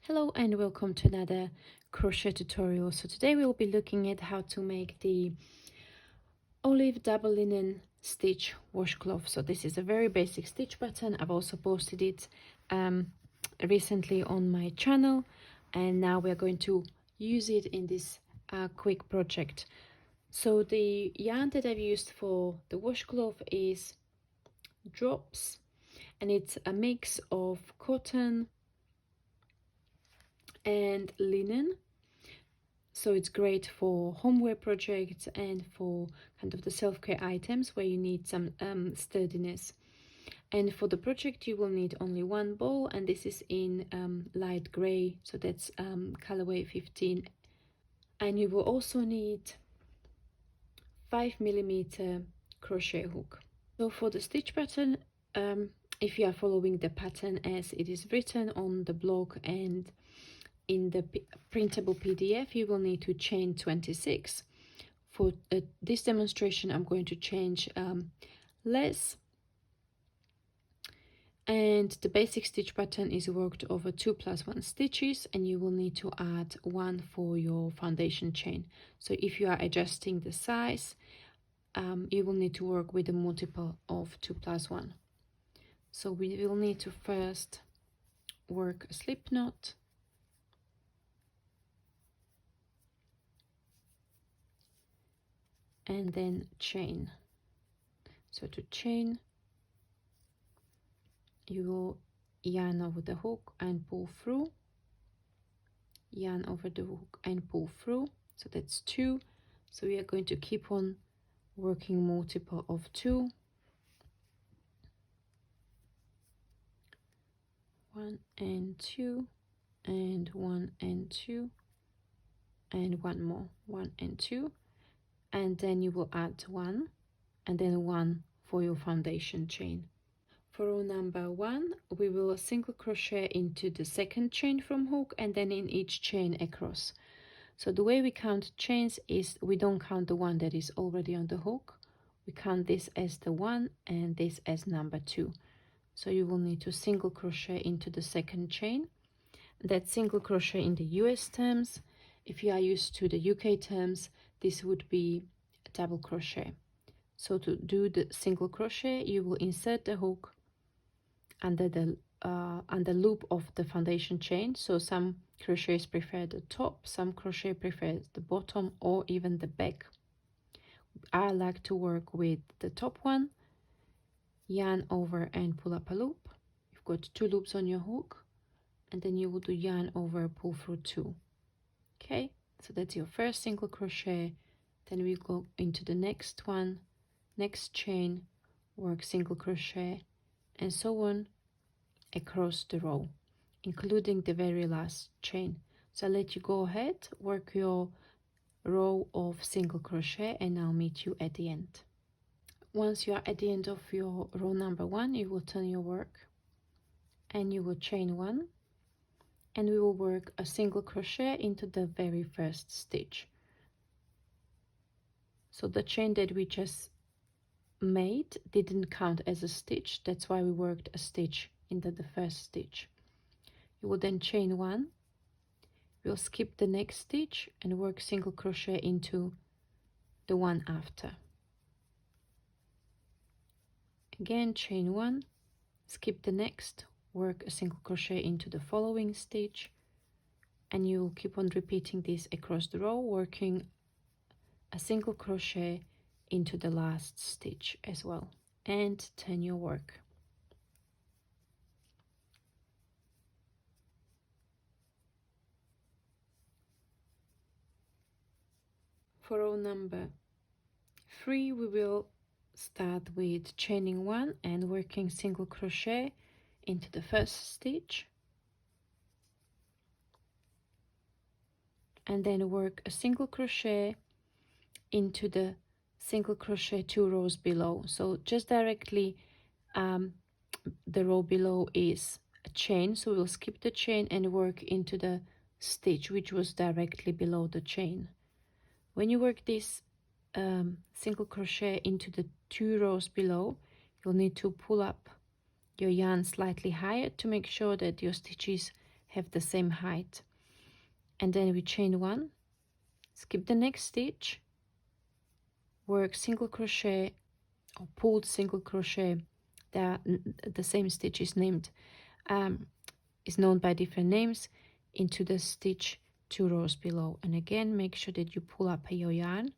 Hello and welcome to another crochet tutorial. So today we will be looking at how to make the olive double linen stitch washcloth. So this is a very basic stitch pattern. I've also posted it recently on my channel, and now we're going to use it in this quick project. So the yarn that I've used for the washcloth is Drops, and it's a mix of cotton and linen. So it's great for homeware projects and for kind of the self-care items where you need some sturdiness. And for the project you will need only one ball, and this is in light gray, so that's colorway 15. And you will also need 5mm crochet hook. So for the stitch pattern, if you are following the pattern as it is written on the blog and in the printable PDF, you will need to chain 26. For this demonstration, I'm going to change less. And the basic stitch pattern is worked over 2 + 1 stitches, and you will need to add 1 for your foundation chain. So if you are adjusting the size, you will need to work with a multiple of 2 + 1. So we will need to first work a slip knot, and then chain. So to chain, you will yarn over the hook and pull through, yarn over the hook and pull through. So that's 2. So we are going to keep on working multiple of 2. 1 and 2 and 1 and 2 and 1 more, 1 and 2, and then you will add 1 and then 1 for your foundation chain. For row number 1, we will single crochet into the second chain from hook, and then in each chain across. So the way we count chains is we don't count the one that is already on the hook. We count this as the 1 and this as number 2. So you will need to single crochet into the second chain. That's single crochet in the US terms. If you are used to the UK terms, this would be a double crochet. So to do the single crochet, you will insert the hook under the loop of the foundation chain. So some crochets prefer the top, some crochet prefers the bottom or even the back. I like to work with the top one. Yarn over and pull up a loop. You've got 2 loops on your hook, and then you will do yarn over, pull through 2. Okay, so that's your first single crochet. Then we go into the next one, next chain, work single crochet, and so on across the row, including the very last chain. So I'll let you go ahead, work your row of single crochet, and I'll meet you at the end. Once you are at the end of your row number 1, you will turn your work and you will chain 1, and we will work a single crochet into the very first stitch. So the chain that we just made didn't count as a stitch, that's why we worked a stitch into the first stitch. You will then chain 1, we'll skip the next stitch and work single crochet into the one after. Again, chain 1, skip the next, work a single crochet into the following stitch, and you will keep on repeating this across the row, working a single crochet into the last stitch as well, and turn your work. For row number 3, we will start with chaining 1 and working single crochet into the first stitch, and then work a single crochet into the single crochet 2 rows below. So just directly the row below is a chain, so we'll skip the chain and work into the stitch which was directly below the chain. When you work this single crochet into the 2 rows below, you'll need to pull up your yarn slightly higher to make sure that your stitches have the same height. And then we chain 1, skip the next stitch, work single crochet or pulled single crochet. The same stitch is named is known by different names, into the stitch 2 rows below. And again, make sure that you pull up your yarn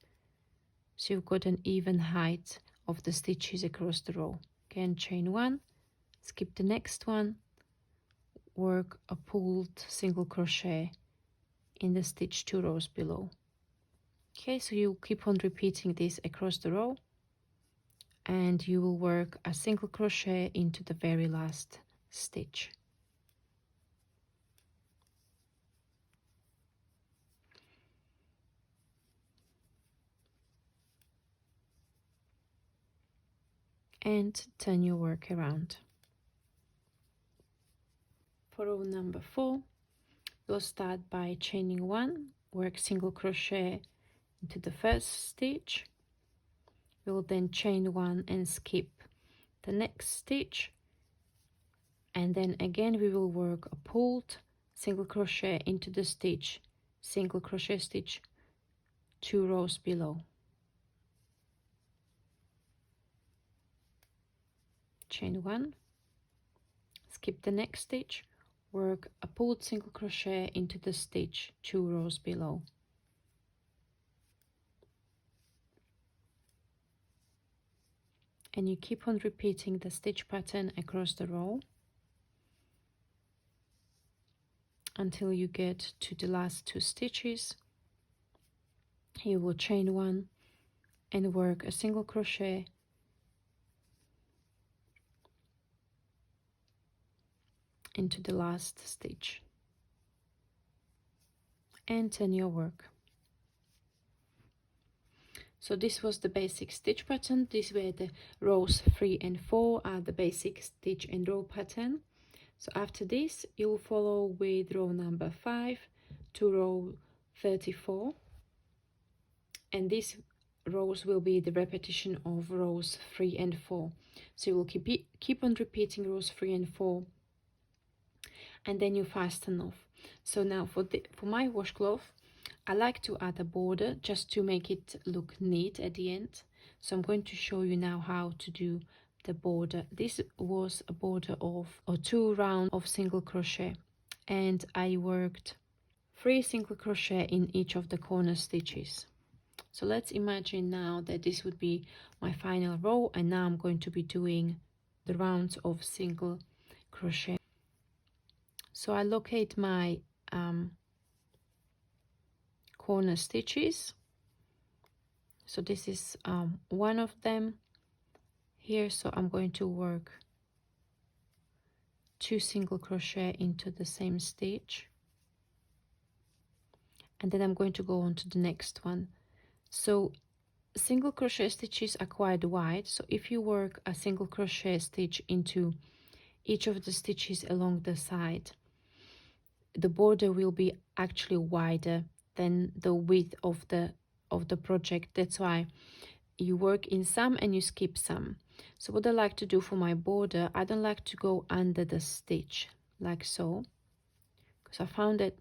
so you've got an even height of the stitches across the row. Again, chain 1, skip the next one, work a pulled single crochet in the stitch 2 rows below. Okay, so you keep on repeating this across the row, and you will work a single crochet into the very last stitch. And turn your work around. For row number 4, you'll start by chaining 1, work single crochet into the first stitch. You'll then chain 1 and skip the next stitch, and then again we will work a pulled single crochet into the stitch, single crochet stitch 2 rows below. Chain 1, skip the next stitch, work a pulled single crochet into the stitch 2 rows below. And you keep on repeating the stitch pattern across the row until you get to the last 2 stitches. You will chain 1 and work a single crochet into the last stitch and turn your work. So this was the basic stitch pattern. These were the rows 3 and 4 are the basic stitch and row pattern. So after this you will follow with row number 5 to row 34, and these rows will be the repetition of rows 3 and 4. So you will keep on repeating rows 3 and 4, and then you fasten off. So now for my washcloth, I like to add a border just to make it look neat at the end. So I'm going to show you now how to do the border. This was a border of 2 rounds of single crochet, and I worked 3 single crochet in each of the corner stitches. So let's imagine now that this would be my final row, and now I'm going to be doing the rounds of single crochet. So I locate my corner stitches. So this is one of them here, so I'm going to work 2 single crochet into the same stitch, and then I'm going to go on to the next one. So single crochet stitches are quite wide, so if you work a single crochet stitch into each of the stitches along the side, the border will be actually wider than the width of the project. That's why you work in some and you skip some. So what I like to do for my border, I don't like to go under the stitch like so, because I found that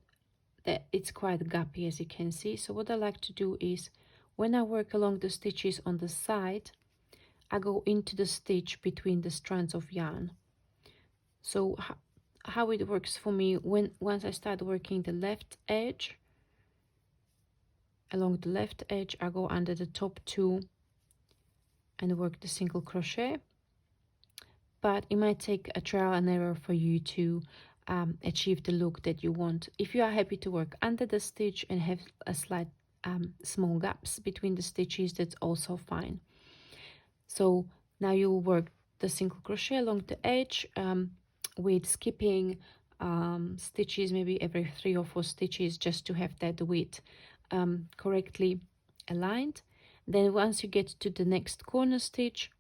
it's quite gappy, as you can see. So what I like to do is, when I work along the stitches on the side, I go into the stitch between the strands of yarn. So how it works for me, once I start working the left edge, along the left edge I go under the top 2 and work the single crochet, but it might take a trial and error for you to achieve the look that you want. If you are happy to work under the stitch and have a slight small gaps between the stitches, that's also fine. So now you will work the single crochet along the edge with skipping stitches, maybe every 3 or 4 stitches, just to have that width correctly aligned. Then once you get to the next corner stitch,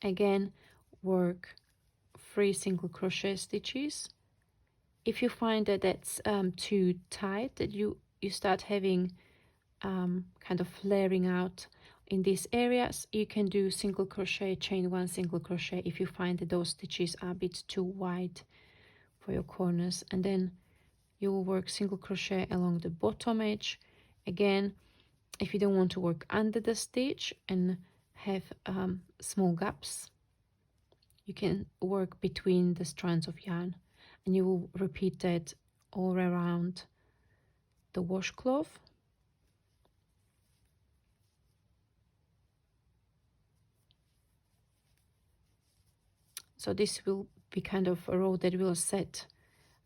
again work 3 single crochet stitches. If you find that that's too tight, that you start having kind of flaring out in these areas, you can do single crochet, chain 1 single crochet if you find that those stitches are a bit too wide for your corners, and then you will work single crochet along the bottom edge. Again, if you don't want to work under the stitch and have small gaps, you can work between the strands of yarn, and you will repeat that all around the washcloth. So this will be kind of a row that will set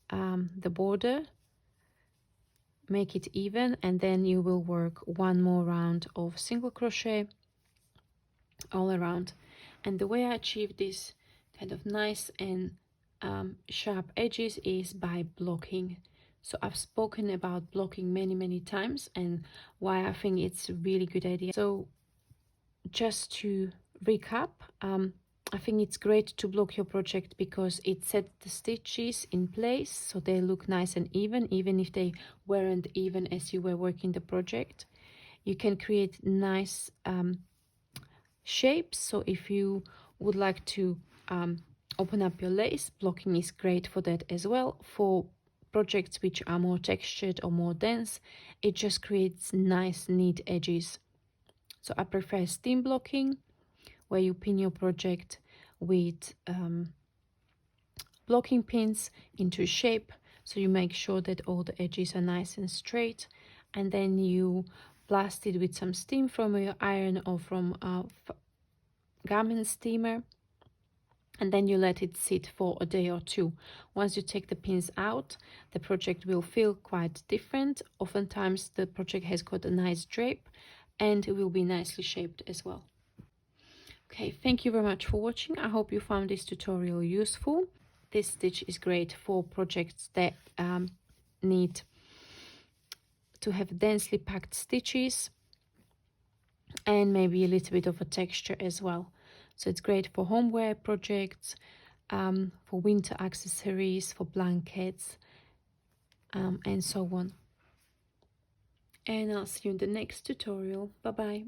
the border, make it even, and then you will work one more round of single crochet all around. And the way I achieve this kind of nice and sharp edges is by blocking. So I've spoken about blocking many times and why I think it's a really good idea. So just to recap, I think it's great to block your project because it sets the stitches in place so they look nice and even if they weren't even as you were working the project. You can create nice shapes. So if you would like to open up your lace, blocking is great for that as well. For projects which are more textured or more dense, it just creates nice neat edges. So I prefer steam blocking, where you pin your project with blocking pins into shape, so you make sure that all the edges are nice and straight, and then you blast it with some steam from your iron or from a garment steamer, and then you let it sit for a day or two. Once you take the pins out, the project will feel quite different. Oftentimes the project has got a nice drape and it will be nicely shaped as well. Okay, thank you very much for watching. I hope you found this tutorial useful. This stitch is great for projects that need to have densely packed stitches and maybe a little bit of a texture as well. So it's great for homeware projects, for winter accessories, for blankets, and so on. And I'll see you in the next tutorial. Bye bye.